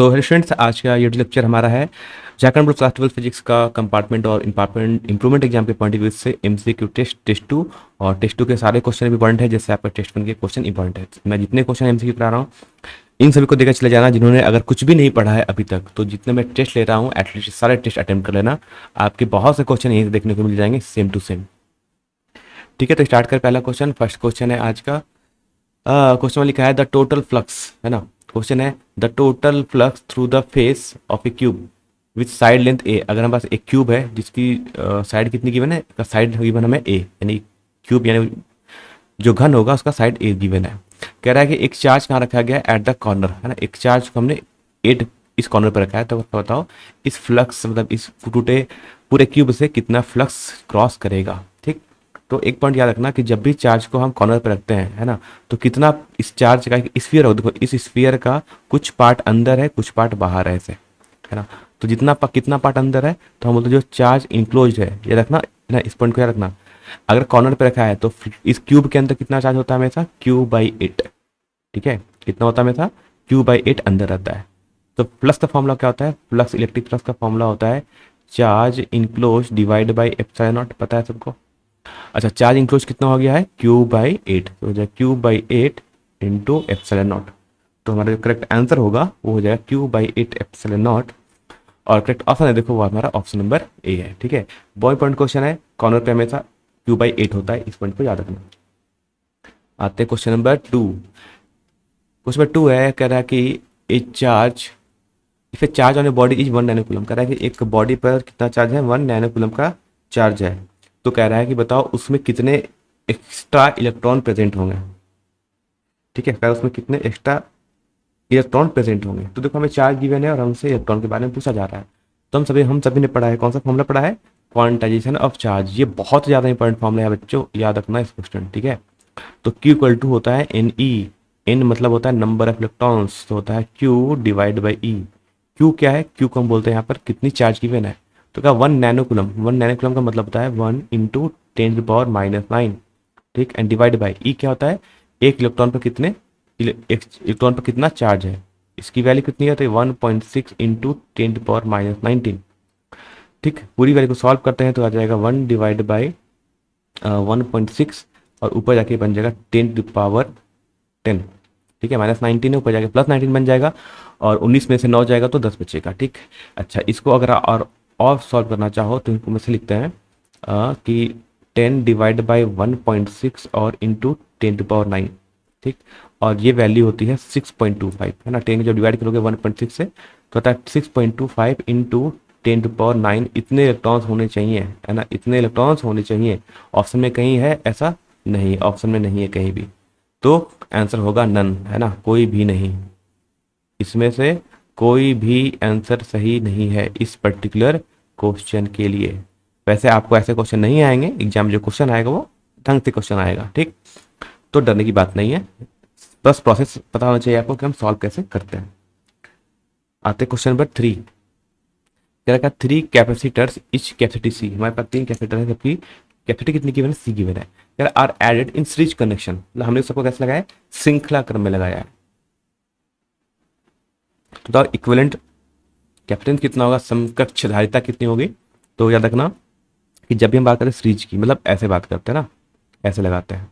तो hello students, आज का ये लेक्चर हमारा है झारखंड बोर्ड क्लास 12 फिजिक्स का कंपार्टमेंट और इंप्रूवमेंट एग्जाम के पॉइंट ऑफ व्यू से एमसीक्यू टेस्ट टू। और टेस्ट टू के सारे क्वेश्चन भी इंपॉर्टेंट है, जैसे आपका टेस्ट वन के क्वेश्चन इंपॉर्टेंट है। मैं जितने क्वेश्चन एमसीक्यू करा रहा हूँ इन सभी को देखकर चले जाना। जिन्होंने अगर कुछ भी नहीं पढ़ा है अभी तक, तो जितने मैं टेस्ट ले रहा हूँ एटलीस्ट सारे टेस्ट अटेम्प्ट कर लेना। आपके बहुत से क्वेश्चन यहीं से देखने को मिल जाएंगे, सेम टू सेम। ठीक है, तो स्टार्ट कर। पहला क्वेश्चन, फर्स्ट क्वेश्चन है आज का। क्वेश्चन में लिखा है द टोटल फ्लक्स, है ना। क्वेश्चन है the total flux through the face of a cube with side length a. अगर हमारे पास एक क्यूब है जिसकी साइड कितनी गिवन है, साइड गिवन हमें ए, यानी क्यूब यानी जो घन होगा उसका साइड ए गिवन है। कह रहा है कि एक चार्ज कहाँ रखा गया है, एट द कॉर्नर, है ना। एक चार्ज को हमने एट इस कॉर्नर पर रखा है, तो बताओ इस फ्लक्स मतलब इस टूटे पूरे क्यूब से कितना फ्लक्स क्रॉस करेगा। ठीक, तो एक पॉइंट याद रखना कि जब भी चार्ज को हम कॉर्नर पर रखते हैं, है ना, तो कितना इस चार्ज का स्फीयर हो, देखो इस स्फीयर का कुछ पार्ट अंदर है कुछ पार्ट बाहर है, ऐसे, है ना। तो कितना पार्ट अंदर है, तो हम बोलते हैं जो चार्ज इंक्लोज है, ये रखना, है ना। इस पॉइंट को याद रखना। अगर कॉर्नर पे रखा है तो इस क्यूब के अंदर कितना चार्ज होता है हमेशा, Q/8। ठीक है, कितना होता है हमेशा, Q/8 अंदर रहता है। तो फ्लक्स का फॉर्मूला क्या होता है, फ्लक्स इलेक्ट्रिक फ्लक्स का फॉर्मूला होता है charge enclose divide by epsilon not. पता है सबको। अच्छा, चार्ज इंक्लोज कितना हो गया है, Q/8, तो हो जाएगा Q/8 इंटू एप्सिलॉन नॉट। तो हमारा जो करेक्ट आंसर होगा वो हो जाएगा Q/8 एप्सिलॉन नॉट। और करेक्ट ऑप्शन है, देखो वो हमारा ऑप्शन नंबर ए है। ठीक है, बहुत पॉइंट क्वेश्चन है, कॉर्नर पे हमेशा Q/8 होता है, इस पॉइंट को याद रखना। आते हैं क्वेश्चन नंबर 2। क्वेश्चन नंबर 2 है, कह रहा है कि ए charge, if A charge on a body is 1 nano coulomb. कह रहा है कि एक बॉडी पर कितना चार्ज है, 1 नैनो कूलम का चार्ज है। तो कह रहा है कि बताओ उसमें कितने एक्स्ट्रा इलेक्ट्रॉन प्रेजेंट होंगे। ठीक है, कह रहा है उसमें कितने एक्स्ट्रा इलेक्ट्रॉन प्रेजेंट होंगे। तो देखो हमें चार्ज गिवन है और हमसे इलेक्ट्रॉन के बारे में पूछा जा रहा है। तो हम सभी ने पढ़ा है, कौन सा फॉर्मूला पढ़ा है, क्वांटाइजेशन ऑफ चार्ज। ये बहुत ज़्यादा इंपॉर्टेंट फॉर्मूला है बच्चों, याद रखना इस क्वेश्चन। ठीक है, तो Q इक्वल टू होता है Ne। N मतलब होता है नंबर ऑफ इलेक्ट्रॉन्स, तो होता है Q divide by E। Q क्या है, Q को हम बोलते हैं यहाँ पर कितनी चार्ज गिवन है। तो क्या 1 नैनो कूलम, 1 नैनो कूलम का मतलब होता है 1 इंटू 10⁻⁹। ठीक, एंड डिवाइड बाई E क्या होता है, एक इलेक्ट्रॉन पर कितने इलेक्ट्रॉन पर कितना चार्ज है। इसकी वैल्यू कितनी है, तो 1.6 इंटू 10⁻⁹। ठीक, पूरी वैल्यू को सॉल्व करते हैं तो आ जाएगा 1 डिवाइड बाई 1.6 और ऊपर जाके बन जाएगा 10⁻10। ठीक है, -19 है, ऊपर जाके +19 बन जाएगा और 19 में से 9 जाएगा तो 10 बचेगा। ठीक, अच्छा इसको अगर और सॉल्व करना चाहो तो इनको में से लिखते हैं कि 10 डिवाइड बाई 1.6 और इंटू 10⁻9। ठीक, और ये वैल्यू होती है 6.25, है ना। 10 जब डिवाइड करोगे 1.6 से तो होता है 6.25 इंटू 10⁻9। इतने इलेक्ट्रॉन्स होने चाहिए, है ना, इतने इलेक्ट्रॉन्स होने चाहिए। ऑप्शन में कहीं है ऐसा, नहीं, ऑप्शन में नहीं है कहीं भी, तो आंसर होगा नन, है ना, कोई भी नहीं। इसमें से कोई भी आंसर सही नहीं है इस पर्टिकुलर क्वेश्चन के लिए। वैसे आपको ऐसे क्वेश्चन नहीं आएंगे एग्जाम में, जो क्वेश्चन आएगा वो ढंग से क्वेश्चन आएगा। ठीक, तो डरने की बात नहीं है, बस प्रोसेस पता होना चाहिए आपको कि हम सॉल्व कैसे करते हैं। आते क्वेश्चन नंबर 3। कह रखा 3 कैपेसिटर्स इच कैपेसिटी सी। हमारे पास 3 कैपेसिटर है, सबकी कैपेसिटी कितनी गिवन है, सी गिवन है। यार are added in series connection, मतलब हमने सबको कैसे लगाया है, श्रृंखला क्रम में लगाया है। तो इक्विवेलेंट कैपेसिटेंस कितना होगा, समकक्ष धारिता कितनी होगी। तो याद रखना कि जब भी हम बात करें सीरीज की, मतलब ऐसे बात करते हैं ना, ऐसे लगाते हैं,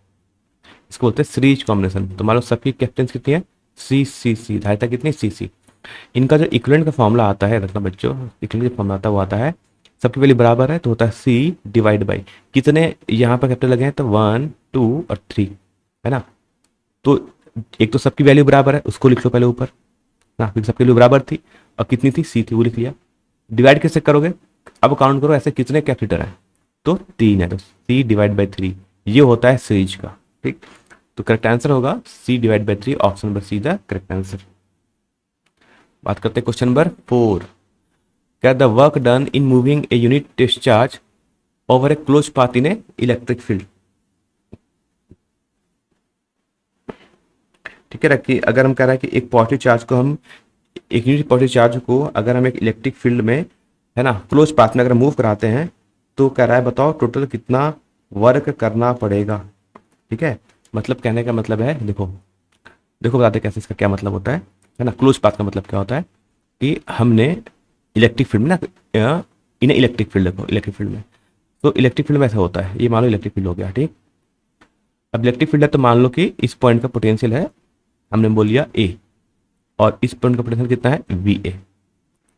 इसको बोलते हैं सीरीज कॉम्बिनेशन। तो मान लो सबकी कैपेसिटेंस कितनी है, सी, धारिता कितनी, सी। इनका जो इक्विवेलेंट का फॉर्मूला आता है, रखना बच्चों, इक्विवेलेंट का फॉर्मूला आता है वो आता है, सबकी वैल्यू बराबर है तो होता है सी डिवाइड बाई कितने यहाँ पर कैपिटल लगे हैं, तो 1 2 और 3, है ना। तो एक तो सबकी वैल्यू बराबर है, उसको लिख लो पहले ऊपर ना, क्योंकि सबकी वैल्यू बराबर थी और कितनी थी, सी थी, वो लिख लिया। डिवाइड कैसे करोगे, अब काउंट करो ऐसे कितने कैपिटल हैं, तो 3 है, तो सी डिवाइड बाई 3, ये होता है सीरीज का। ठीक, तो करेक्ट आंसर होगा C divide by 3, option number C the correct answer. बात करते हैं क्वेश्चन नंबर 4। क्या the work done in moving a unit discharge over a close path in a electric field. ठीक है, रखिए अगर हम कह रहे हैं कि एक पॉजिटिव चार्ज को हम, एक यूनिट पॉजिटिव चार्ज को अगर हम एक इलेक्ट्रिक फील्ड में, है ना, क्लोज पाथ में अगर मूव कराते हैं, तो कह रहा है बताओ टोटल कितना वर्क करना पड़ेगा। ठीक है, मतलब कहने का मतलब है, देखो बताते कैसे इसका क्या मतलब होता है ना। क्लोज पाथ का मतलब क्या होता है, कि हमने इलेक्ट्रिक फील्ड में ना, इन इलेक्ट्रिक फील्ड देखो, इलेक्ट्रिक फील्ड में, तो इलेक्ट्रिक फील्ड में ऐसा होता है, ये मान लो इलेक्ट्रिक फील्ड हो गया, ठीक। अब इलेक्ट्रिक फील्ड है तो मान लो कि इस पॉइंट का पोटेंशियल है, हमने बोल लिया ए, और इस पॉइंट का पोटेंशियल कितना है वी ए,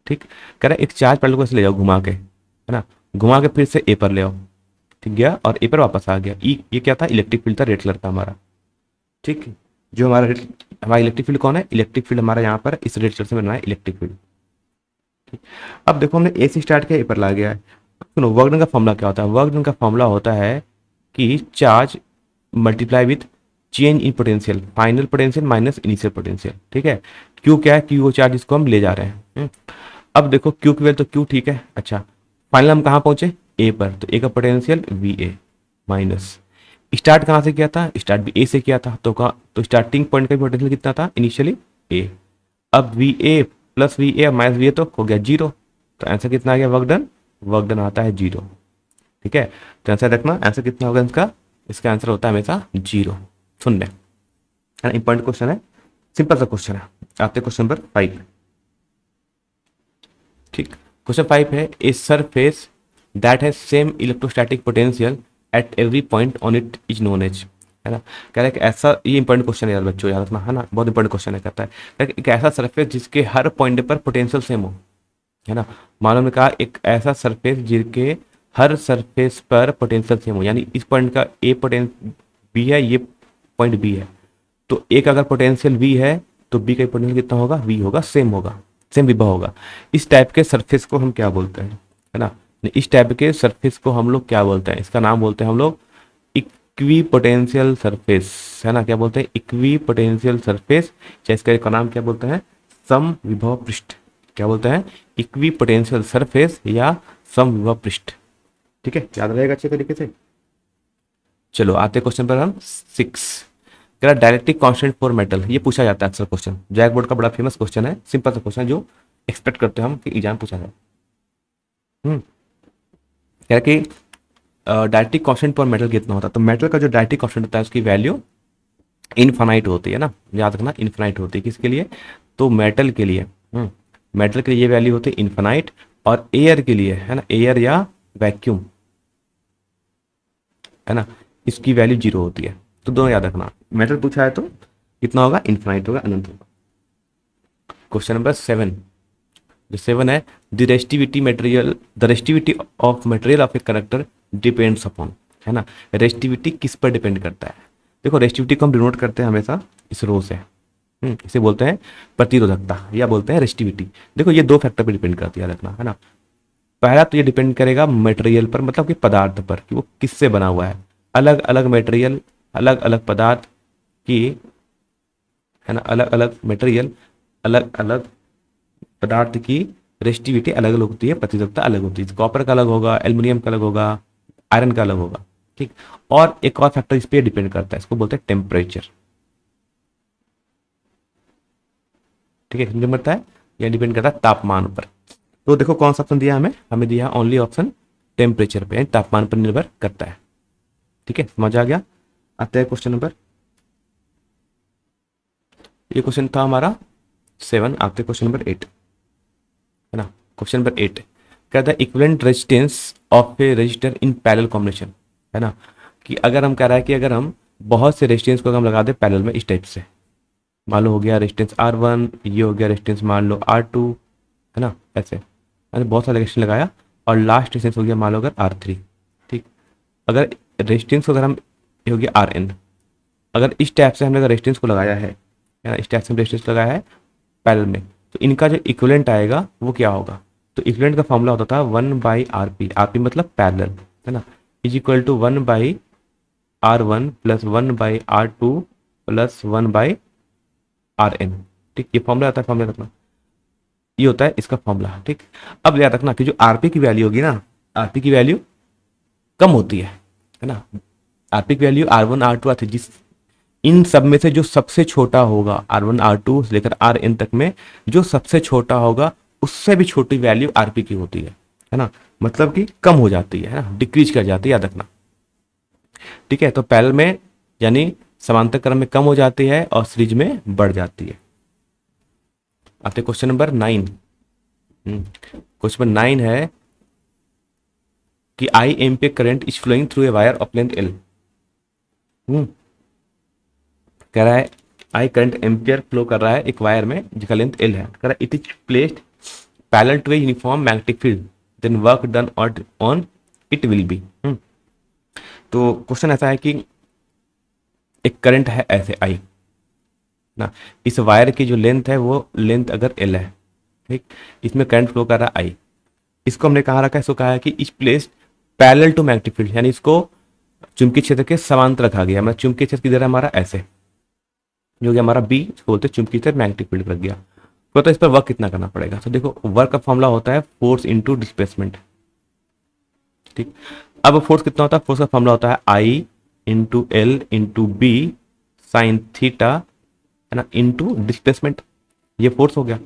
ठीक। कह रहा है एक चार्ज पार्टिकल को ऐसे ले जाओ घुमा के, है ना, घुमा के फिर से ए पर ले आओ, ठीक गया, और ए पर वापस आ गया। ये क्या था, इलेक्ट्रिक फील्ड था, रेड कलर का हमारा, ठीक। जो हमारा इलेक्ट्रिक फील्ड कौन है, इलेक्ट्रिक फील्ड हमारा यहाँ पर इस रेड कलर से बना है इलेक्ट्रिक फील्ड। अब देखो हमने ए से स्टार्ट किया, ए पर ला गया है। सुनो, वर्क डन का फॉर्मूला क्या होता है, वर्क डन का फॉर्मूला होता है कि charge multiply with change in potential, final potential minus initial potential, ठीक है। क्यू क्या है, क्यू वो चार्ज जिसको हम ले जा रहे हैं। अब देखो क्यू की वैल्यू तो क्यू, ठीक है। अच्छा, फाइनल हम कहाँ पहुंचे, ए पर, तो ए का potential V A minus, start कहाँ से किया था, स्टार्ट भी ए से किया था, तो कहाँ, तो स्टार्टिंग पॉइंट का पोटेंशियल कितना था इनिशियली ए। अब V A plus V A minus V A तो हो गया जीरो, तो आंसर कितना आ गया, वर्क डन, वर्क डन आता है जीरो, ठीक है। तो आंसर रखना, आंसर कितना होगा इसका, इसका आंसर होता है हमेशा जीरो। सुन लें, है ना, इंपॉर्टेंट क्वेश्चन है, सिंपल सा क्वेश्चन है। आते क्वेश्चन नंबर 5, ठीक। क्वेश्चन 5 है, a surface that has same electrostatic potential at every point on it is known as, है ना। कह रहा है कि ऐसा, ये इंपॉर्टेंट क्वेश्चन है यार बच्चों, याद रखना, है ना, बहुत इंपॉर्टेंट क्वेश्चन है। कहता है कि एक ऐसा सरफेस जिसके हर पॉइंट पर पोटेंशियल सेम हो, है ना। मालूम ने कहा एक ऐसा सरफेस जिसके हर सरफेस पर पोटेंशियल सेम हो, यानी इस पॉइंट का ए पोटेंशियल बी है, ये पॉइंट बी है, तो ए का अगर पोटेंशियल वी है तो बी का पोटेंशियल कितना होगा, वी होगा, सेम विभव होगा। इस टाइप के सरफेस को हम क्या बोलते हैं, है ना, इस टाइप के सरफेस को हम लोग क्या बोलते हैं, इसका नाम बोलते हैं हम लोग इक्वी पोटेंशियल सरफेस, है ना। क्या बोलते हैं, इक्वी पोटेंशियल सरफेस, चाहे इसका नाम क्या बोलते हैं, सम विभव पृष्ठ, क्या बोलते हैं, इक्वी पोटेंशियल सरफेस या सम विभव पृष्ठ, ठीक है, याद रहेगा अच्छे तरीके से। चलो आते क्वेश्चन पर हम 6, कह डायरेक्ट्रिक कांस्टेंट फॉर मेटल, ये पूछा जाता है अक्सर क्वेश्चन, जैक बोर्ड का बड़ा फेमस क्वेश्चन है, सिंपल सा क्वेश्चन जो एक्सपेक्ट करते हैं हम कि एग्जाम पूछा जाए। कह कि डायरेक्ट्रिक कांस्टेंट फॉर मेटल कितना होता है, तो मेटल का जो डायरेक्ट्रिक कांस्टेंट होता है उसकी वैल्यू इनफाइनाइट होती है ना, याद रखना, इनफाइनाइट होती है, किसके लिए, तो मेटल के लिए, मेटल के लिए ये वैल्यू होती है इनफाइनाइट, और एयर के लिए, है ना, एयर या वैक्यूम, है ना, इसकी वैल्यू जीरो होती है। तो दोनों याद रखना, मेटल पूछा है तो कितना होगा, इनफाइनाइट होगा, अनंत होगा। क्वेश्चन नंबर 7, जो 7 है, the resistivity of material of a conductor depends upon, है ना, रेस्टिविटी किस पर डिपेंड करता है। देखो रेस्टिविटी को हम डिनोट करते हैं हमेशा इस रो से, इसे बोलते हैं प्रतिरोधकता या बोलते हैं रेस्टिविटी। देखो ये दो फैक्टर पर डिपेंड करती है, याद रखना, है ना। पहला तो ये डिपेंड करेगा मटेरियल पर, मतलब कि पदार्थ पर, कि वो किससे बना हुआ है, अलग अलग मटेरियल, अलग अलग पदार्थ की, है ना, अलग अलग मटेरियल, अलग अलग पदार्थ की रेस्टिविटी अलग अलग होती है, प्रतिरोधकता अलग होती है, कॉपर का अलग होगा, एल्युमिनियम का अलग होगा, आयरन का अलग होगा, ठीक। और एक और फैक्टर इस पर डिपेंड करता है, इसको बोलते हैं टेम्परेचर, ठीक है, समझ में है, यह डिपेंड करता है तापमान पर। तो देखो कौन सा ऑप्शन दिया हमें, हमें दिया ओनली ऑप्शन टेम्परेचर पे, तापमान पर निर्भर करता है, ठीक है, समझ आ गया। आते हैं क्वेश्चन नंबर, ये क्वेश्चन था हमारा 7, आते क्वेश्चन नंबर 8, है ना। क्वेश्चन नंबर 8 कहता है equivalent resistance of A register in parallel combination, है ना, कि अगर हम कह रहा है कि अगर हम बहुत से रेजिस्टेंस को हम लगा दे पैरेलल में इस टाइप से, मान लो हो गया रेजिस्टेंस R1, ये हो गया रेजिस्टेंस मान लो R2, है ना, ऐसे मैंने बहुत सारे रेजिस्टेंस लगाया, और लास्ट रेजिस्टेंस हो गया मान लो अगर R3, ठीक। अगर रेजिस्टेंस को अगर हम, ये हो गया RN, अगर इस टाइप से हमने अगर रेजिस्टेंस को लगाया है ना, इस टाइप से रेजिस्टेंस लगाया है पैरेलल में, तो इनका जो इक्विवेलेंट आएगा वो क्या होगा, तो इक्विवेलेंट का फॉर्मूला होता था 1/RP, RP मतलब पैरेलल, है ना, is equal to 1/R1 plus 1/R2 plus 1/RN, ठीक। ये फॉर्मूला आता है, फॉर्मूला रखना, ये होता है इसका फॉर्मूला, ठीक। अब याद रखना कि जो आरपी की वैल्यू होगी ना, आरपी की वैल्यू कम होती है ना, आरपी की वैल्यू R1 R2 R3, जिस इन सब में से जो सबसे छोटा होगा R1 R2 से लेकर RN तक में जो सबसे छोटा होगा उससे भी छोटी वैल्यू आरपी की होती है ना, मतलब कि कम हो जाती है ना, डिक्रीज कर जाती है, याद रखना, ठीक है। तो पैरेलल में यानी समांतर क्रम में कम हो जाती है और सीरीज में बढ़ जाती है। आते क्वेश्चन नंबर 9, क्वेश्चन 9 है कि I ampere current is flowing through a wire of length L. कह रहा है आई करंट एम्पियर फ्लो कर रहा है एक वायर में जिसका लेंथ एल है। कह रहा है it is placed parallel to a uniform magnetic field then work done on it will be. तो क्वेश्चन ऐसा है कि एक करंट है ऐसे आई ना, इस वायर की जो लेंथ है वो लेंथ अगर एल है, ठीक, इसमें करंट फ्लो कर रहा है आई। इसको हमने कहाँ रखा है, इसको कहा है कि is placed parallel to magnetic field, यानी इसको चुंबकीय क्षेत्र के समांतर रखा गया। मतलब चुंबकीय क्षेत्र किधर है हमारा, ऐसे, जो कि हमारा बी, इसको बोलते हैं चुंबकीय क्षेत्र, मैग्नेटिक फील्ड रख गया। तो इस पर वर्क कितना करना पड़ेगा। तो देखो वर्क का फॉर्मूला होता है फोर्स इंटू डिस्प्लेसमेंट, ठीक। अब फोर्स कितना होता है, फोर्स का फॉर्मूला होता है I into L into B sine theta, है ना, इंटू डिस्प्लेसमेंट। ये फोर्स हो गया।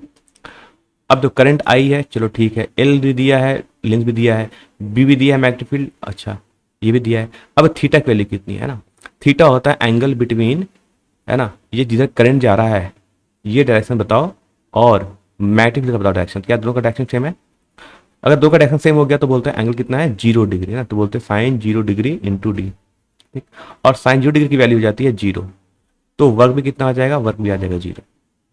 अब जो करंट आई है, चलो ठीक है, एल भी दिया है, लेंथ भी दिया है, बी भी दिया है मैग्नेटिक फील्ड, अच्छा ये भी दिया है। अब थीटा की वैल्यू कितनी है ना, थीटा होता है एंगल बिटवीन, है ना, ये जिधर करंट जा रहा है ये डायरेक्शन बताओ और मैग्नेटिक फील्ड का बताओ डायरेक्शन। क्या दोनों का डायरेक्शन सेम है? अगर दो का डायरेक्शन सेम हो गया तो बोलते हैं एंगल कितना है, 0 डिग्री, है ना, तो बोलते हैं साइन 0 डिग्री इंटू डी, ठीक। और साइन 0 डिग्री की वैल्यू हो जाती है 0, तो वर्क भी कितना आ जाएगा, वर्क भी आ जाएगा 0।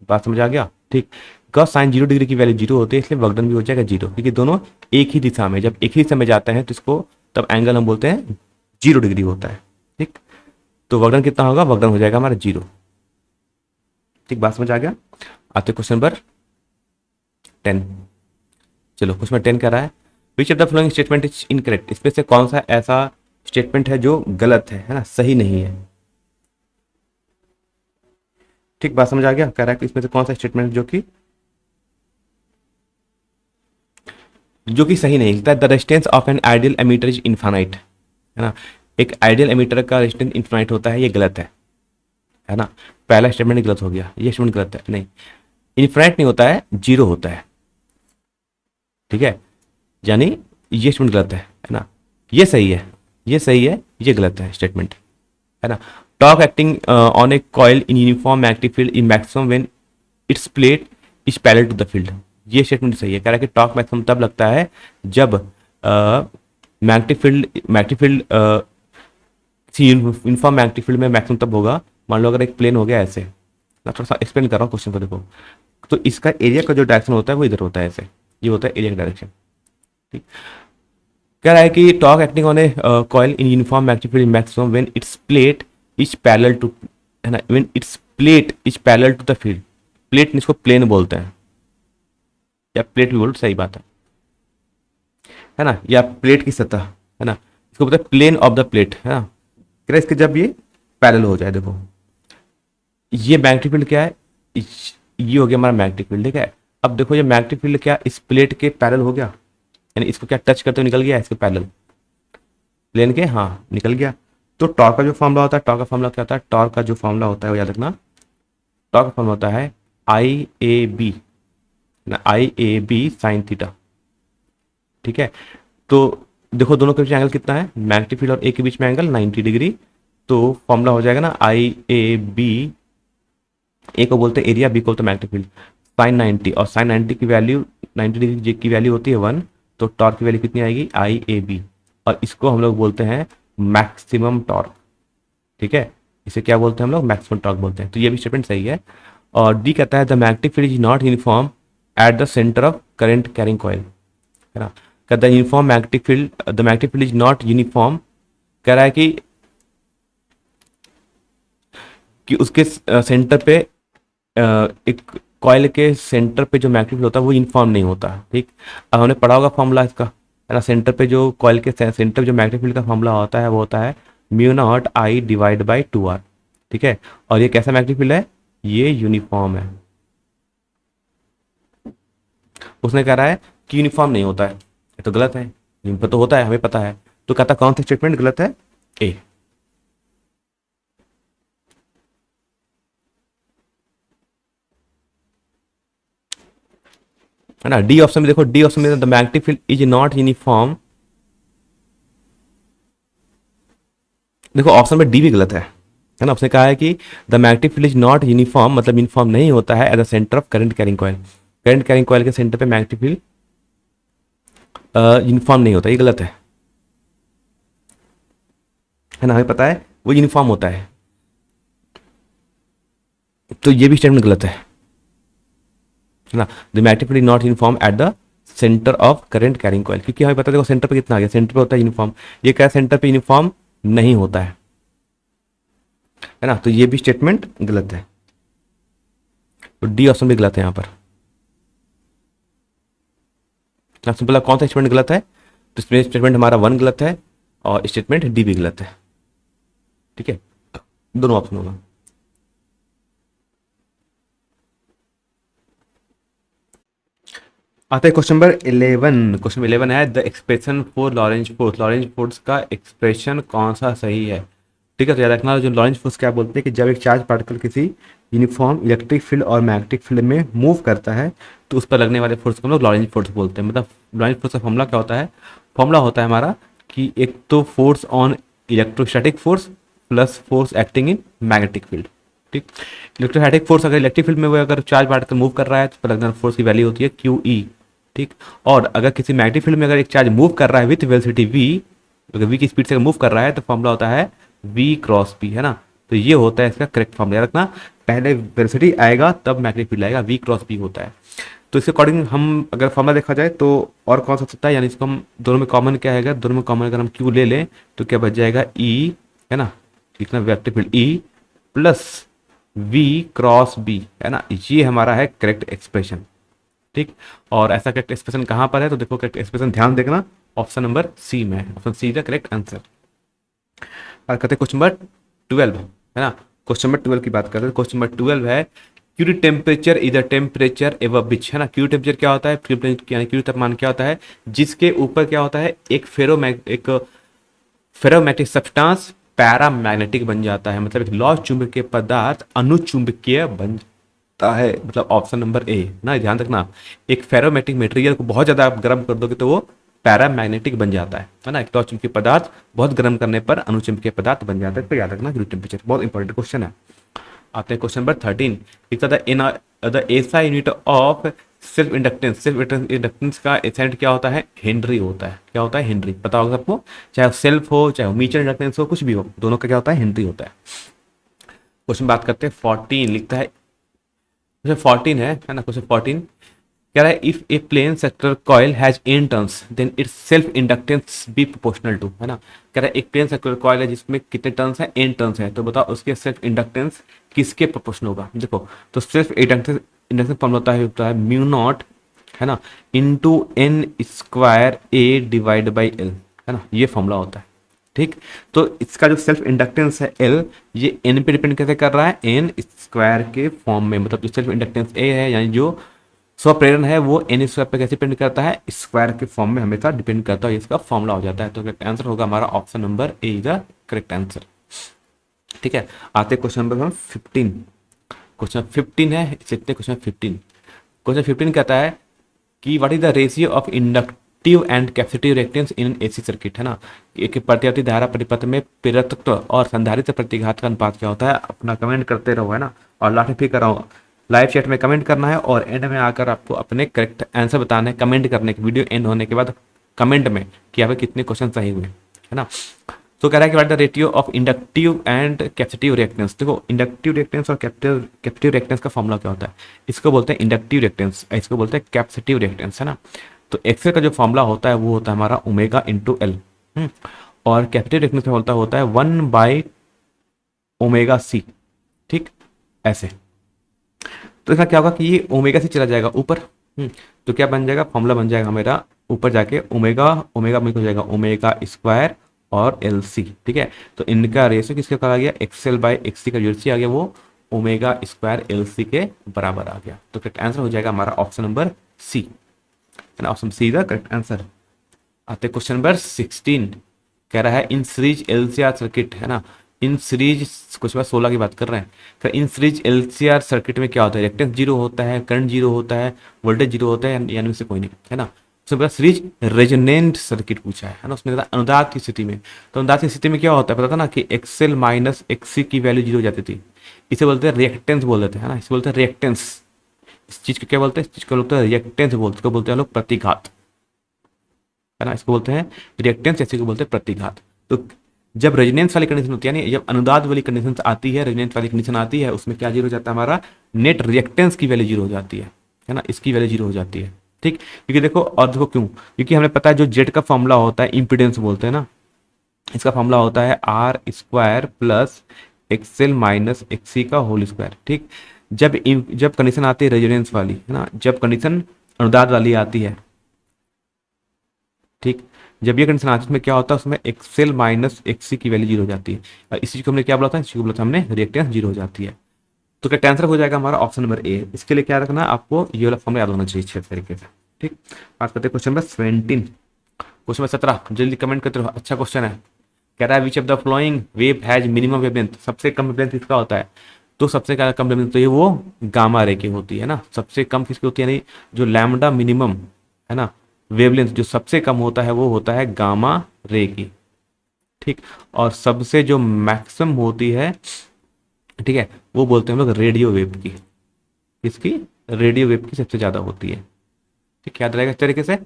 बात समझ आ गया, ठीक। बिकॉज साइन 0 डिग्री की वैल्यू 0 होती है इसलिए वर्क डन भी हो जाएगा 0, क्योंकि दोनों एक ही दिशा में, जब एक ही दिशा में जाते हैं तो इसको तब एंगल हम बोलते हैं 0 डिग्री होता है, ठीक। तो वर्क डन कितना होगा, वर्क डन हो जाएगा हमारा 0, ठीक। बात समझ आ गया। आते क्वेश्चन नंबर 10। चलो क्वेश्चन 10 कह रहा है which of the following statement is incorrect. इसमें से कौन सा ऐसा स्टेटमेंट है जो गलत है ना, सही नहीं है, ठीक। बात समझ आ गया। कह रहा है कि इसमें से कौन सा स्टेटमेंट जो कि सही नहीं है। The resistance of an ideal ammeter is infinite, है ना, एक आइडियल एमीटर का रेजिस्टेंस इनफाइनाइट होता है, ये गलत है ना। पहला स्टेटमेंट गलत हो गया, ये स्टेटमेंट गलत है, नहीं, इनफाइनाइट नहीं होता है, 0 होता है, ठीक है, यानी ये स्टेटमेंट गलत है ना। ये सही है, ये सही है, ये गलत है स्टेटमेंट, है ना। Torque acting on a coil in uniform magnetic field in maximum when its plate is parallel to the field. ये स्टेटमेंट सही है। कह रहा है कि टॉर्क मैक्सिमम तब लगता है जब magnetic field uniform magnetic field में मैक्सिमम तब होगा, मान लो अगर एक प्लेन हो गया ऐसे, मैं थोड़ा सा एक्सप्लेन कर रहा हूँ क्वेश्चन को, देखो तो इसका एरिया का जो डायरेक्शन होता है वो इधर होता है, ऐसे, ये होता है एरिया का डायरेक्शन, ठीक। कह रहा है कि torque acting on a coil in uniform magnetic field maximum when its plate is parallel to, है ना, when its plate is parallel to the field. Plate इसको प्लेन बोलते हैं, या प्लेट भी बोलो, सही बात है ना, या प्लेट की सतह, है ना, इसको बोलते हैं प्लेन ऑफ द प्लेट, है ना। कह रहा है इसके जब ये पैरेलल हो जाए, देखो ये मैग्नेटिक फील्ड क्या है, ये हो गया हमारा मैग्नेटिक फील्ड, ठीक है। अब देखो ये मैग्नेटिक फील्ड क्या इस प्लेट के पैरेलल हो गया, यानी इसको क्या टच करते हुए निकल गया इसके पैरेलल प्लेन के, हाँ निकल गया। तो टॉर्क का जो फॉर्मूला होता है, टॉर्क का फॉर्मूला क्या होता है, टॉर्क का जो फॉर्मूला होता है वो याद रखना, टॉर्क का फॉर्मूला होता है I A B, I A B sine theta, ठीक है। तो देखो दोनों के बीच एंगल कितना है, मैग्नेटिक फील्ड और ए के बीच में एंगल 90 डिग्री, तो फॉर्मूला हो जाएगा ना आई ए बी, ए को बोलते हैं एरिया, बी को बोलते हैं मैग्नेटिक फील्ड, साइन 90, और साइन 90 की वैल्यू 90 डिग्री की वैल्यू होती है 1, तो टॉर्क की वैल्यू कितनी आएगी आई ए बी, और इसको हम लोग बोलते हैं मैक्सिमम टॉर्क, ठीक है। इसे क्या बोलते हैं हम लोग, मैक्सिमम टॉर्क बोलते हैं। तो ये भी स्टेटमेंट सही है। और डी कहता है the magnetic field is not uniform at the centre of current carrying coil, है ना। कहता है uniform magnetic field, the magnetic field is not uniform, कह रहा है कि उसके सेंटर पे एक कॉइल के सेंटर पे जो मैग्नेटिक फील्ड होता है वो यूनिफॉर्म नहीं होता, ठीक। अब हमने पढ़ा होगा फॉर्मूला इसका, है ना, सेंटर पे जो कॉइल के सेंटर पे जो मैग्नेटिक फील्ड का फॉर्मूला होता है वो होता है mu not I divide by 2r, ठीक है। और ये कैसा मैग्नेटिक फील्ड है, ये यूनिफॉर्म है। उसने कह रहा है कि यूनिफॉर्म नहीं होता है, ये तो गलत है, यूनिफॉर्म तो होता है, हमें पता है। तो कहता कौन सा स्टेटमेंट गलत है, ए। है ना, डी ऑप्शन में देखो, डी ऑप्शन में the magnetic field is not uniform, देखो ऑप्शन में डी भी गलत है ना। उसने कहा है कि the magnetic field is not uniform, मतलब यूनिफॉर्म नहीं होता है at the centre of current carrying coil, current carrying coil के सेंटर पे मैग्नेटिक फील्ड यूनिफॉर्म नहीं होता, ये गलत है ना, हमें पता है वो यूनिफॉर्म होता है, तो ये भी स्टेटमेंट गलत है ना। The magnetic field is not uniform at the centre of current carrying coil, क्योंकि हमें पता है देखो सेंटर पे कितना आ गया, सेंटर पे होता है यूनिफॉर्म, ये क्या सेंटर पे यूनिफॉर्म नहीं होता है ना, तो ये भी स्टेटमेंट गलत है, तो डी ऑप्शन भी गलत है यहाँ पर। सिंपल, कौन सा स्टेटमेंट गलत है, तो इसमें स्टेटमेंट हमारा 1 गलत है और स्टेटमेंट डी भी गलत है, ठीक है, दोनों ऑप्शन होगा। आता है क्वेश्चन नंबर 11। क्वेश्चन 11 है the expression for Lorentz force, Lorentz force का एक्सप्रेशन कौन सा सही है, ठीक है। तो याद रखना जो लॉरेंज फोर्स क्या बोलते हैं कि जब एक चार्ज पार्टिकल किसी यूनिफॉर्म इलेक्ट्रिक फील्ड और मैग्नेटिक फील्ड में मूव करता है तो उस पर लगने वाले फोर्स को हम लोग लॉरेंज फोर्स बोलते हैं। मतलब लॉरेंज फोर्स का फॉर्मूला क्या होता है, फॉर्मूला होता है हमारा कि एक तो force on electrostatic force plus force acting in magnetic field, ठीक। इलेक्ट्रोस्टैटिक फोर्स अगर इलेक्ट्रिक फील्ड में वो अगर चार्ज पार्टिकल मूव कर रहा है तो उस पर लगने वाले फोर्स की वैल्यू होती है क्यू ई, ठीक। और अगर किसी मैग्नेटिक फील्ड में अगर एक चार्ज मूव कर रहा है विथ वेलोसिटी v, अगर v की स्पीड से मूव कर रहा है तो फॉर्मूला होता है v क्रॉस p, है ना। तो ये होता है इसका करेक्ट फॉर्मूला, याद रखना पहले वेलोसिटी आएगा तब मैग्नेटिक फील्ड आएगा, v क्रॉस p होता है। तो इसके अकॉर्डिंग हम अगर फॉर्मूला देखा जाए तो और कौन सा हो सकता है, यानी इसको हम दोनों में कॉमन क्या है, दोनों में कॉमन अगर हम q ले लें तो क्या बच जाएगा e, है ना, लिखना vector field e plus v cross b, है ना, ये हमारा है करेक्ट एक्सप्रेशन, ठीक। और ऐसा करेक्ट एक्सप्रेशन कहां पर है, तो देखो करेक्ट एक्सप्रेशन ध्यान देखना ऑप्शन नंबर सी में है, option C is the correct answer. और कहते हैं क्वेश्चन नंबर 12, है ना, क्वेश्चन नंबर 12 की बात करते हैं। क्वेश्चन नंबर 12 है Q temperature is the temperature एवं विच, है ना, क्यू टेम्परेचर क्या होता है, यानी क्यू तापमान क्या होता है जिसके ऊपर क्या होता है एक फेरोमैग्नेटिक सब्सटेंस पैरामैग्नेटिक बन जाता है, मतलब एक लौ चुंबकीय पदार्थ अनुचुंबकीय बन जाता है, मतलब ऑप्शन नंबर ए ना, ध्यान रखना एक फेरोमैग्नेटिक मटेरियल को बहुत ज्यादा आप गर्म कर दोगे तो वो पैरामैग्नेटिक बन जाता है ना, एक लौ चुंबकीय पदार्थ बहुत गर्म करने पर अनुचुंबकीय पदार्थ बन जाता है, तो याद रखना क्यू टेम्परेचर, बहुत इंपॉर्टेंट क्वेश्चन है। आते हैं क्वेश्चन नंबर 13, लिखता था in the SI unit of self inductance, self inductance का एसेंट क्या होता है, हेनरी होता है, क्या होता है हेनरी, पता होगा सबको, चाहे सेल्फ हो चाहे म्यूचुअल इंडक्टेंस हो कुछ भी हो, दोनों का क्या होता है हेनरी होता है। क्वेश्चन बात करते हैं 14, लिखता है क्वेश्चन 14 है ना, क्वेश्चन 14 कह रहा है if a plane sector coil has n turns then its self inductance be proportional to, है ना, कह रहा है एक प्लेन सेक्टर कॉइल है जिसमें कितने टर्न्स है, n टर्न्स है, तो बताओ उसके सेल्फ इंडक्टेंस किसके प्रोपोर्शनल होगा। देखो तो सेल्फ इंडक्टेंस फॉर्मूला होता है म्यू नॉट, है ना, into n square A divide by L, है ना, ये फॉर्मूला होता है, ठीक। तो इसका जो सेल्फ इंडक्टेंस है एल, ये एन पे डिपेंड कैसे कर रहा है, एन स्क्वायर के फॉर्म में, मतलब जो सेल्फ इंडक्टेंस ए है यानी जो स्वप्रेरण है वो एन स्क्वायर पे कैसे डिपेंड करता है, स्क्वायर के फॉर्म में हमेशा डिपेंड करता है, इसका फॉर्मूला हो जाता है, तो करेक्ट आंसर होगा हमारा option number A is the correct answer, ठीक है। आते क्वेश्चन नंबर 15, क्वेश्चन 15 है, देखते क्वेश्चन 15। क्वेश्चन 15 कहता है कि what is the ratio of inductive and capacitive reactance in AC circuit, है ना, एक प्रतिवर्ती धारा परिपथ में प्रेरकत्व और संधारित्र प्रतिघात का अनुपात क्या होता है, अपना कमेंट करते रहो, है ना, और लास्ट फिर कराओ लाइव चैट में कमेंट करना है और एंड में आकर आपको अपने करेक्ट आंसर बताना है, कमेंट करने के वीडियो एंड होने के बाद कमेंट में कि आपके कितने क्वेश्चन सही हुए, है ना। तो कह रहा है कि what the ratio of inductive and capacitive reactance, देखो इंडक्टिव रिएक्टेंस और कैपेसिटिव रिएक्टेंस का फॉर्मूला क्या होता है, इसको बोलते हैं इंडक्टिव रिएक्टेंस, इसको बोलते हैं कैपेसिटिव रिएक्टेंस, है ना। तो एक्सेल का जो फॉर्मूला होता है वो होता है हमारा ओमेगा इंटू एल, और कैपेसिटिव रिएक्टेंस का होता है 1/ओमेगा c, ठीक, ऐसे। तो इसका क्या होगा कि ये ओमेगा से चला जाएगा ऊपर, तो क्या बन जाएगा, फॉर्मूला बन जाएगा मेरा ऊपर जाके ओमेगा ओमेगा में हो जाएगा ओमेगा स्क्वायर और एल सी, ठीक है। तो इनका रेशियो किसके आ गया, एक्सएल बाई एक्स सी का जो रेशियो आ गया वो ओमेगा स्क्वायर एल सी के बराबर आ गया, तो करेक्ट आंसर हो जाएगा हमारा ऑप्शन नंबर सी, है ना, option C the correct answer. आते क्वेश्चन नंबर 16, कह रहा है इन सीरीज एलसीआर सर्किट, है ना, इन सीरीज कुछ बार 16 की बात कर रहे हैं, तो इन सीरीज एलसीआर सर्किट में क्या होता है, रिएक्टेंस जीरो होता है, करंट जीरो होता है, वोल्टेज जीरो होता है, यानी से कोई नहीं, है ना। उसमें सीरीज रेजोनेंट सर्किट पूछा है ना, उसमें अनुदात की स्थिति में, तो अनुदात की स्थिति में क्या होता है पता था ना कि एक्सएल माइनस एक्सी की वैल्यू जीरो हो जाती थी, इसे बोलते हैं रिएक्टेंस बोल देते हैं, है ना, इसे बोलते हैं रिएक्टेंस, इस चीज को क्या बोलते हैं, इस चीज को बोलते हैं रिएक्टेंस बोलते हैं लोग प्रतिघात, है ना, इसको बोलते हैं रिएक्टेंस, ऐसे को बोलते हैं प्रतिघात। तो जब रेजोनेंस वाली कंडीशन होती है, यानी जब अनुदाद वाली कंडीशन आती है, रेजोनेंस वाली कंडीशन आती है, उसमें क्या जीरो हो जाता है, हमारा नेट रिएक्टेंस की वैल्यू जीरो हो जाती है ना, इसकी वैल्यू जीरो हो जाती है। ठीक, क्योंकि देखो, और देखो क्यों, क्योंकि हमें पता है जो जेड का फॉर्मूला होता है इम्पीडेंस बोलते हैं ना, इसका फॉर्मूला होता है R square plus XL minus XC का होल स्क्वायर। ठीक, जब कंडीशन आती है रेजोनेंस वाली, है ना, जब कंडीशन अनुदाद वाली आती है, ठीक, जब ये कंडीशन आती है उसमें क्या होता है, उसमें एक्सएल माइनस एक्सी की वैल्यू जीरो हो जाती है। और इसी चीज को हमने क्या बोला था, इसी को बोला था हमने रिएक्टेंस जीरो हो जाती है। तो क्या आंसर हो जाएगा हमारा ऑप्शन नंबर ए। इसके लिए क्या रखना है आपको, ये वाला फॉर्मूला याद होना चाहिए अच्छे तरीके से। ठीक, बात करते हैं क्वेश्चन नंबर 17। क्वेश्चन नंबर 17, जल्दी कमेंट करते रहो, अच्छा क्वेश्चन है। कह रहा है which of the flowing wave has minimum wavelength, सबसे कम वेवलेंथ किसका होता है, तो सबसे कम वेवलेंथ तो ये वो गामा रे की होती है ना, सबसे कम किसकी होती है, यानी जो लैम्डा मिनिमम है ना, वेवलेंथ जो सबसे कम होता है वो होता है गामा रे की। ठीक, और सबसे जो मैक्सिमम होती है, ठीक है, वो बोलते हैं हम लोग रेडियो वेव की, इसकी रेडियो वेव की सबसे ज्यादा होती है। ठीक, याद रहेगा इस तरीके से।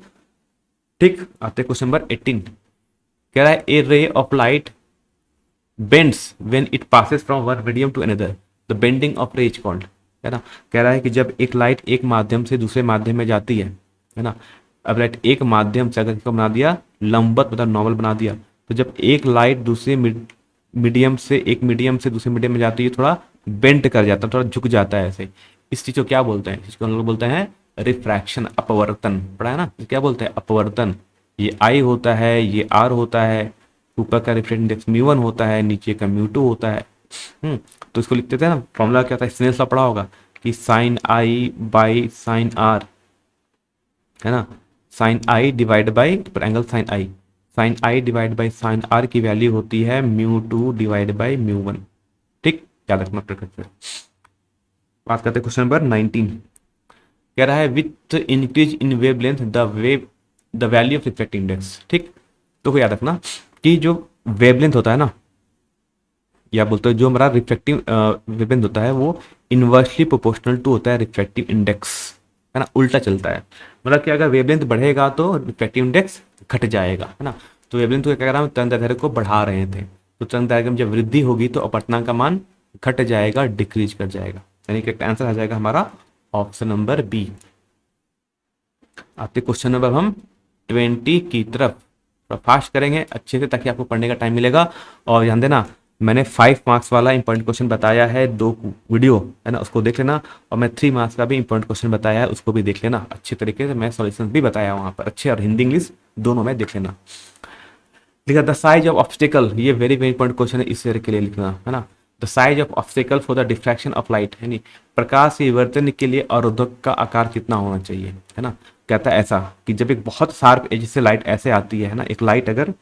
ठीक, आते क्वेश्चन नंबर 18। कह रहा है a ray of light bends when it passes from one medium to another, the bending of ray is called, है ना। कह रहा है कि जब एक लाइट एक माध्यम से दूसरे माध्यम में जाती है ना, अब लाइट एक माध्यम से अगर इसको बना दिया लंबवत, मतलब नॉर्मल बना दिया, तो जब एक लाइट दूसरे मीडियम से, एक मीडियम से दूसरे मीडियम में जाती है, थोड़ा बेंड कर जाता है, थोड़ा झुक जाता है ऐसे, इस चीज को क्या बोलते हैं, इसको हम लोग बोलते हैं रिफ्रैक्शन, अपवर्तन, पढ़ा है ना, क्या बोलते हैं अपवर्तन। ये आई होता है, ये आर होता है, ऊपर का रिफ्रैक्टिव इंडेक्स म्यू1 होता है, नीचे का म्यू2 होता है। तो इसको लिखते थे ना, फॉर्मूला क्या था, स्नेल्स लॉ पढ़ा होगा कि sine i by sine r, है ना, sine i divide by angle sine i divide by sine r की वैल्यू होती है म्यू2 डिवाइड बाई म्यू1। ठीक, याद रखना प्रकृति से। बात करते हैं क्वेश्चन नंबर 19। कह रहा है with increase in wave length the value of refractive index. ठीक, तो याद रखना कि जो वेवलेंथ होता है ना, या बोलते हैं जो हमारा रिफ्रैक्टिव वेवलेंथ होता है वो इनवर्सली प्रोपोर्शनल टू होता है रिफ्रैक्टिव इंडेक्स, है ना, उल्टा चलता है। मतलब कि अगर वेवलेंथ बढ़ेगा तो रिफ्रैक्टिव इंडेक्स घट जाएगा, है ना। तो वेवलेंथ को क्या कह रहा हूँ, तरंगदैर्घ्य को बढ़ा रहे थे, तो तरंगदैर्घ्य में जब वृद्धि होगी तो अपवर्तनांक का मान घट जाएगा, डिक्रीज कर जाएगा, यानी कि आंसर आ जाएगा हमारा ऑप्शन नंबर बी। आते क्वेश्चन नंबर हम 20 की तरफ, थोड़ा फास्ट करेंगे अच्छे से ताकि आपको पढ़ने का टाइम मिलेगा। और ध्यान देना, मैंने 5 मार्क्स वाला इंपॉर्टेंट क्वेश्चन बताया है, 2 वीडियो, है ना, उसको देख लेना। और मैं 3 मार्क्स का भी इंपॉर्टेंट क्वेश्चन बताया है, उसको भी देख लेना अच्छे तरीके से, मैं सॉल्यूशन भी बताया वहाँ पर अच्छे, और हिंदी इंग्लिश दोनों में देख लेना। लिखा द साइज ऑफ ऑब्स्टिकल, ये वेरी वेरी इंपॉर्टेंट क्वेश्चन है, इस तरह के लिए लिखना, है ना। The size of obstacle for the diffraction of light, यानी प्रकाश के विवर्तन के लिए अवरोधक का आकार कितना होना चाहिए, है ना। कहता है ऐसा कि जब एक बहुत शार्प एज से लाइट ऐसे आती है ना, एक लाइट अगर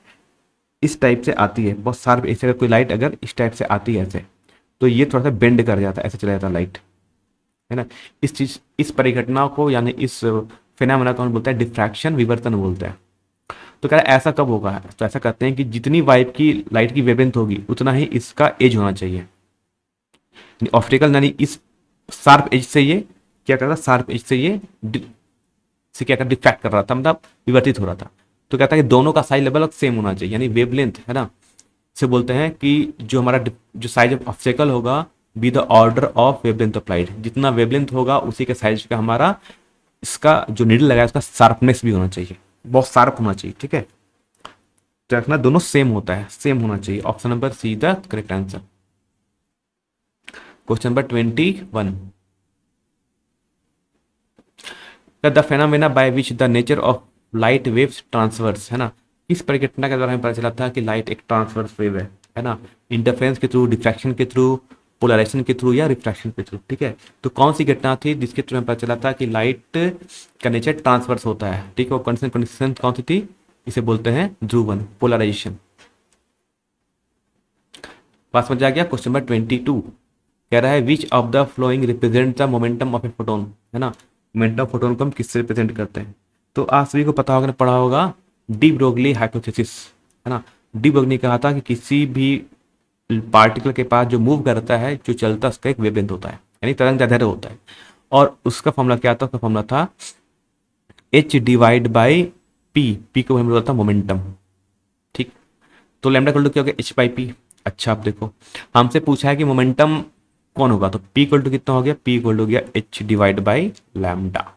इस टाइप से आती है, बहुत शार्प एज से अगर कोई लाइट अगर इस टाइप से आती है ऐसे, तो ये थोड़ा सा बेंड कर जाता है, ऐसे चला जाता है लाइट, है ना। इस परिघटना को, यानी इस फिनोमेना को हम बोलते हैं डिफ्रैक्शन, विवर्तन बोलते हैं। तो कह रहा है ऐसा कब होगा, तो ऐसा कहते हैं कि जितनी वाइब की लाइट की वेवलेंथ होगी उतना ही इसका एज होना चाहिए। ऑप्टिकल यानी इस शार्प एज से ये क्या कर रहा था, शार्प एज से ये से क्या कर डिफ्रैक्ट कर रहा था, मतलब विवर्तित हो रहा था। तो कहता है कि दोनों का साइज लेवल सेम होना चाहिए, यानी वेवलेंथ, है ना, से बोलते हैं कि जो हमारा जो साइज ऑफ ऑब्स्टेकल होगा be the order of wavelength of light, जितना वेवलेंथ होगा उसी के साइज का हमारा इसका जो नीडल लगा है उसका शार्पनेस भी होना चाहिए, बहुत शार्प होना चाहिए। ठीक है, तो रखना दोनों सेम होता है, सेम होना चाहिए। Option number C the correct answer. Question number 21। The phenomena by which the nature of light waves transverse, है ना, किस परिघटना के द्वारा हमें पता चला था कि लाइट एक ट्रांसवर्स वेव है ना, इंटरफेरेंस के थ्रू, डिफ्रैक्शन के थ्रू, पोलराइजेशन के थ्रू या रिफ्रैक्शन के थ्रू। ठीक है, तो कौन सी घटना थी जिसके थ्रू हमें पता चला था कि लाइट का नेचर ट्रांसवर्स होता है। ठीक है, वो कंडीशन कौन सी थी, इसे बोलते हैं ध्रुवन, पोलराइजेशन। बात समझ आ गया। क्वेश्चन नंबर 22 कह रहा है which of the flowing represent the momentum of a photon, है ना, मोमेंटम फोटोन को हम किससे रिप्रेजेंट करते हैं। तो आप सभी को पता होगा, पढ़ा होगा डी ब्रोगली हाइपोथेसिस, है ना। डी ब्रोगली ने कहा था कि किसी भी पार्टिकल के पास जो मूव करता है, जो चलता है, उसका एक वेवलेंथ होता है, यानी तरंग दैर्घ्य होता है। और उसका फॉर्मूला क्या था, उसका फॉर्मूला था एच डिवाइड बाई पी को हम बोलता है मोमेंटम। ठीक, तो लैम्डा इक्वल टू क्या हो गया, एच बाई पी। अच्छा, अब देखो हमसे पूछा है कि मोमेंटम कौन होगा, तो पी इक्वल टू कितना हो गया, पी इक्वल टू हो गया एच डिवाइड बाई लैम्डा।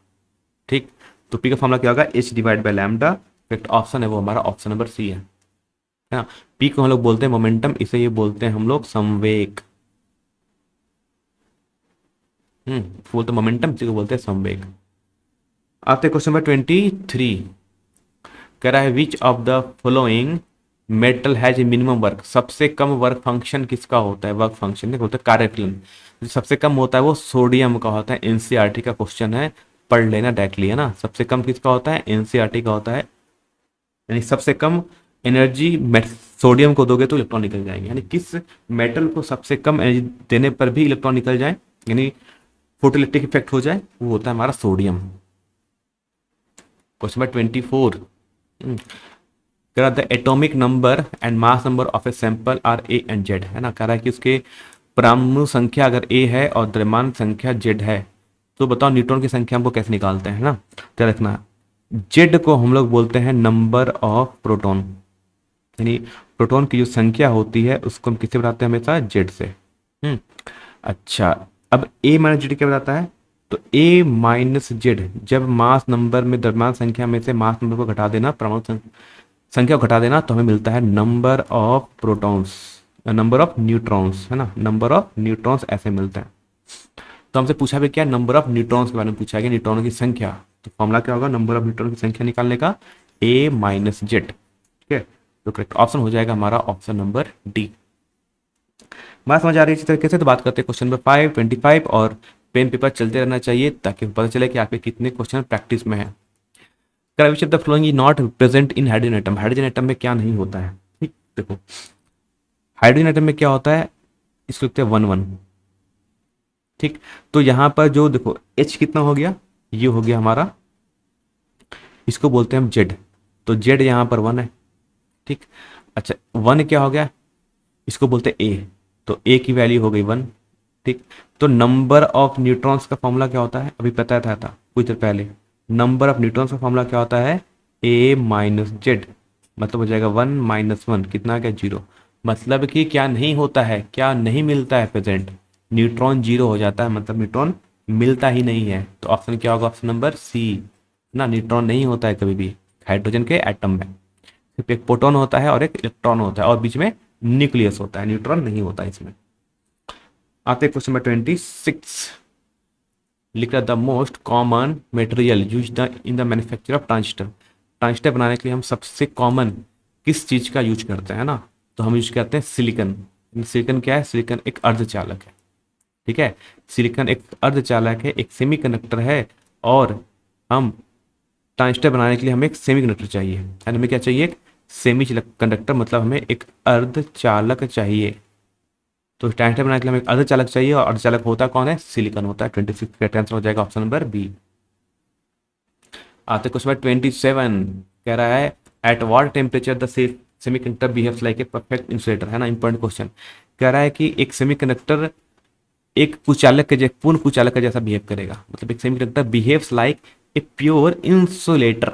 ठीक, तो पी का फॉर्मूला क्या होगा, H divide by lambda. Correct option है वो हमारा ऑप्शन नंबर सी है ना। पी को हम लोग बोलते हैं मोमेंटम, इसे ये बोलते हैं हम लोग संवेग। बोलते मोमेंटम, इसी को बोलते हैं संवेग। आते क्वेश्चन नंबर 23, कह रहा है which of the following metal has a minimum work, सबसे कम वर्क फंक्शन किसका होता है, वर्क फंक्शन नहीं बोलते, कार्यफलन जो सबसे कम होता है वो सोडियम का होता है। एनसीईआरटी का क्वेश्चन है, पढ़ लेना डायरेक्टली है ना। सबसे कम किसका होता है, एनसीईआरटी का होता है, यानी सबसे कम एनर्जी सोडियम को दोगे तो इलेक्ट्रॉन निकल जाएंगे, यानी किस मेटल को सबसे कम एनर्जी देने पर भी इलेक्ट्रॉन निकल जाए, यानी फोटोइलेक्ट्रिक इफेक्ट हो जाए, वो होता है हमारा सोडियम। क्वेश्चन नंबर 24, कह रहा the atomic number and mass number of a sample are A and Z, है ना। कह रहा है कि उसके परमाणु संख्या अगर ए है और द्रव्यमान संख्या जेड है, तो बताओ न्यूट्रॉन की संख्या हमको कैसे निकालते हैं, है ना। तो रखना, जेड को हम लोग बोलते हैं नंबर ऑफ प्रोटॉन, यानी प्रोटॉन की जो संख्या होती है उसको हम किससे बताते हैं, हमेशा जेड से। अच्छा, अब ए माइनस जेड क्या बताता है, तो ए माइनस जेड, जब मास नंबर में द्रव्यमान संख्या में से मास नंबर को घटा देना, परमाणु संख्या को घटा देना, तो हमें मिलता है number of protons, number of neutrons, है ना, नंबर ऑफ न्यूट्रॉन्स ऐसे मिलते हैं। तो हमसे पूछा भी क्या, नंबर ऑफ न्यूट्रॉन्स के बारे में पूछा गया, न्यूट्रॉनों की संख्या। तो फॉर्मूला क्या होगा, नंबर ऑफ न्यूट्रॉन की संख्या निकालने का, ए माइनस जेड। ठीक है, तो करेक्ट ऑप्शन हो जाएगा हमारा ऑप्शन नंबर डी। बात समझ आ रही है इसी तरीके से। तो बात करते हैं क्वेश्चन नंबर 525, और पेन पेपर चलते रहना चाहिए ताकि पता चले कि आपके कितने क्वेश्चन प्रैक्टिस में है। Which of the following is not present in hydrogen atom, hydrogen atom में क्या नहीं होता है। ठीक, देखो हाइड्रोजन एटम में क्या होता है, इसको लिखते हैं 1 1। ठीक, तो यहां पर जो देखो H कितना हो गया, ये हो गया हमारा, इसको बोलते हैं हम जेड, तो जेड यहां पर 1 है। ठीक, अच्छा 1 क्या हो गया, इसको बोलते हैं ए, तो ए की वैल्यू हो गई 1। ठीक, तो नंबर ऑफ न्यूट्रॉन्स का फॉर्मूला क्या होता है, अभी पता था कुछ देर पहले, नंबर ऑफ न्यूट्रॉन्स का फॉर्मूला क्या होता है, ए माइनस जेड, मतलब हो जाएगा 1 माइनस 1 कितना आ गया, 0। मतलब कि क्या नहीं होता है, क्या नहीं मिलता है प्रेजेंट, न्यूट्रॉन 0 हो जाता है, मतलब न्यूट्रॉन मिलता ही नहीं है। तो ऑप्शन क्या होगा, ऑप्शन नंबर सी ना, न्यूट्रॉन नहीं होता है कभी भी हाइड्रोजन के एटम में, सिर्फ एक प्रोटॉन होता है और एक इलेक्ट्रॉन होता है और बीच में न्यूक्लियस होता है, न्यूट्रॉन नहीं होता इसमें। आते क्वेश्चन नंबर 26, लिख रहा the most common material use the in the manufacture of transistor, transistor बनाने के लिए हम सबसे कॉमन किस चीज का यूज करते हैं ना, तो हम यूज करते हैं सिलिकन। सिलिकन क्या है, सिलिकन एक अर्धचालक है। ठीक है, सिलिकन एक अर्धचालक है, एक सेमीकंडक्टर है, और हम ट्रांजिस्टर बनाने के लिए हमें एक सेमीकंडक्टर चाहिए, यानी हमें क्या चाहिए, एक सेमी कंडक्टर, मतलब हमें एक अर्धचालक चाहिए। तो ट्रांजिस्टर बनाने के लिए हमें एक अर्धचालक चाहिए, और अर्धचालक होता कौन है, सिलिकॉन होता है। 26 का आंसर हो जाएगा ऑप्शन नंबर बी। आते क्वेश्चन नंबर 27, कह रहा है at what temperature the semiconductor behaves like a perfect insulator, है ना, इंपॉर्टेंट क्वेश्चन। कह रहा है कि एक सेमीकंडक्टर एक कुचालक के पूर्ण कुचालक का जैसा बिहेव करेगा, मतलब एक semiconductor behaves like a pure insulator,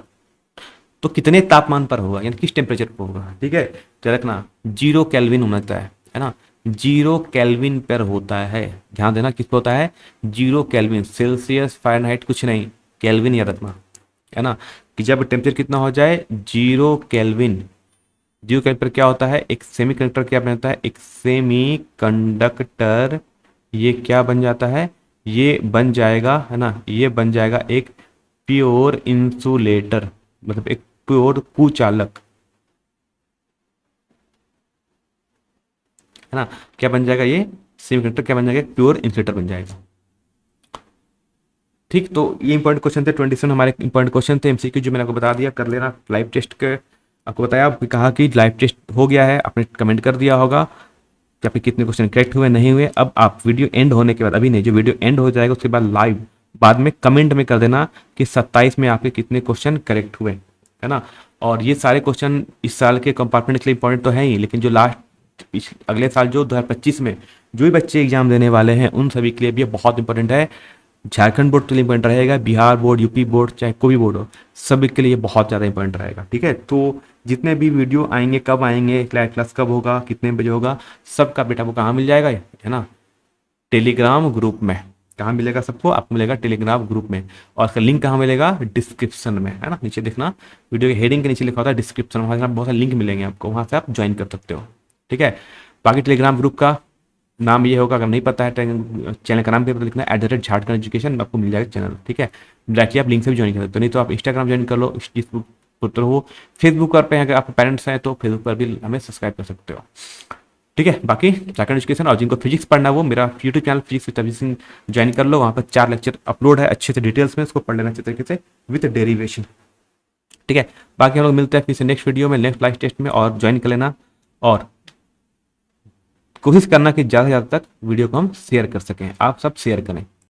तो कितने तापमान पर होगा, यानी किस टेम्परेचर पर होगा। ठीक है, तो रखना 0 केल्विन होना चाहिए, है ना, 0 केल्विन पर होता है, ध्यान देना किस पर होता है, 0 केल्विन, सेल्सियस फारेनहाइट कुछ नहीं, केल्विन याद रखना, है ना, कि जब टेम्परेचर कितना हो जाए 0 केल्विन, 0 केल्विन पर क्या होता है, एक सेमीकंडक्टर क्या बनता है, एक सेमीकंडक्टर ये क्या बन जाता है, ये बन जाएगा, है ना, ये बन जाएगा एक प्योर इंसुलेटर, मतलब एक प्योर कुचालक, है ना, क्या बन जाएगा, ये सेमीकंडक्टर क्या बन जाएगा, प्योर इंसुलेटर बन जाएगा। ठीक, तो ये इंपॉर्टेंट क्वेश्चन थे, 27 हमारे इंपॉर्टेंट क्वेश्चन थे एमसीक्यू, जो मैंने आपको बता दिया, कर लेना। लाइव टेस्ट के आपको बताया, कहा कि लाइव टेस्ट हो गया है, आपने कमेंट कर दिया होगा कि आपके कितने क्वेश्चन करेक्ट हुए नहीं हुए। अब आप वीडियो एंड होने के बाद, अभी नहीं, जो वीडियो एंड हो जाएगा उसके बाद लाइव बाद में कमेंट में कर देना कि 27 में आपके कितने क्वेश्चन करेक्ट हुए, है ना। और ये सारे क्वेश्चन इस साल के कंपार्टमेंट के लिए इंपॉर्टेंट तो है ही, लेकिन जो लास्ट अगले साल जो 2025 में जो भी बच्चे एग्जाम देने वाले हैं उन सभी के लिए भी बहुत इंपॉर्टेंट है। झारखंड बोर्ड के लिए इंपॉर्टेंट रहेगा, बिहार बोर्ड, यूपी बोर्ड, चाहे कोई भी बोर्ड हो, सभी के लिए बहुत ज़्यादा इंपॉर्टेंट रहेगा। ठीक है, तो जितने भी वीडियो आएंगे, कब आएंगे, क्लास कब होगा, कितने बजे होगा, सबका बेटा वो कहाँ मिल जाएगा, है ना, टेलीग्राम ग्रुप में। कहाँ मिलेगा सबको, आपको मिलेगा टेलीग्राम ग्रुप में। और इसका लिंक कहाँ मिलेगा, डिस्क्रिप्शन में, है ना, नीचे देखना वीडियो के हेडिंग के नीचे लिखा होता है डिस्क्रिप्शन, वहाँ से बहुत सारे लिंक मिलेंगे आपको, वहाँ से आप ज्वाइन कर सकते हो। ठीक है, बाकी टेलीग्राम ग्रुप का नाम ये होगा, अगर नहीं पता है चैनल का नाम क्या पता लिखना @झारखंड एजुकेशन, आपको मिल जाएगा चैनल। ठीक है, जाके आप लिंक से भी ज्वाइन कर सकते हो, नहीं तो आप इंस्टाग्राम ज्वाइन कर लो, पुत्र हो, फेसबुक पर अगर आपके पेरेंट्स हैं तो फेसबुक पर भी हमें सब्सक्राइब कर सकते हो। ठीक है, बाकी झारखंड एजुकेशन, और जिनको फिजिक्स पढ़ना है वो मेरा YouTube channel physics with Abhijeet Singh join कर लो, वहाँ पर 4 लेक्चर अपलोड है अच्छे से डिटेल्स में, उसको पढ़ लेना अच्छे तरीके से विद डेरिवेशन। ठीक है, बाकी हम लोग मिलते हैं फिर से नेक्स्ट वीडियो में, नेक्स्ट लाइव टेस्ट में, और ज्वाइन कर लेना, और कोशिश करना कि ज़्यादा से ज़्यादा तक वीडियो को हम शेयर कर सकें, आप सब शेयर करें।